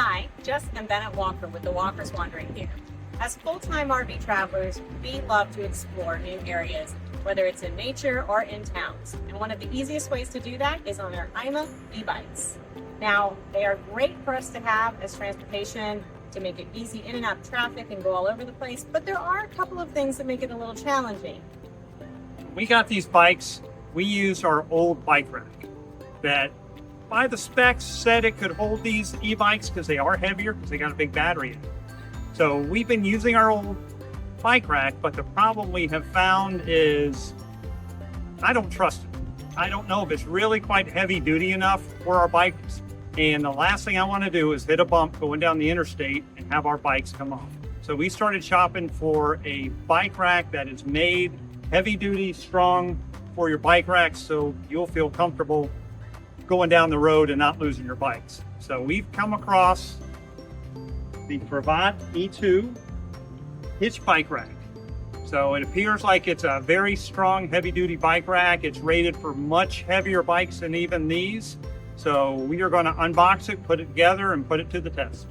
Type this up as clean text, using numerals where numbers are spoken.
Hi, Jess and Bennett Walker with TheWalkersWandering here. As full-time RV travelers, we love to explore new areas, whether it's in nature or in towns. And one of the easiest ways to do that is on our AIMAEbikes. Now, they are great for us to have as transportation to make it easy in and out of traffic and go all over the place, but there are a couple of things that make it a little challenging. We got these bikes, we used our old bike rack that by the specs said it could hold these e-bikes because they are heavier because they got a big battery in it. So we've been using our old bike rack, but the problem we have found is I don't trust it. I don't know if it's really quite heavy duty enough for our bikes. And the last thing I want to do is hit a bump going down the interstate and have our bikes come off. So we started shopping for a bike rack that is made heavy duty, strong for your bike rack so you'll feel comfortable going down the road and not losing your bikes. So we've come across the CRAVOT E2 hitch bike rack. So it appears like it's a very strong heavy duty bike rack. It's rated for much heavier bikes than even these. So we are going to unbox it, put it together and put it to the test.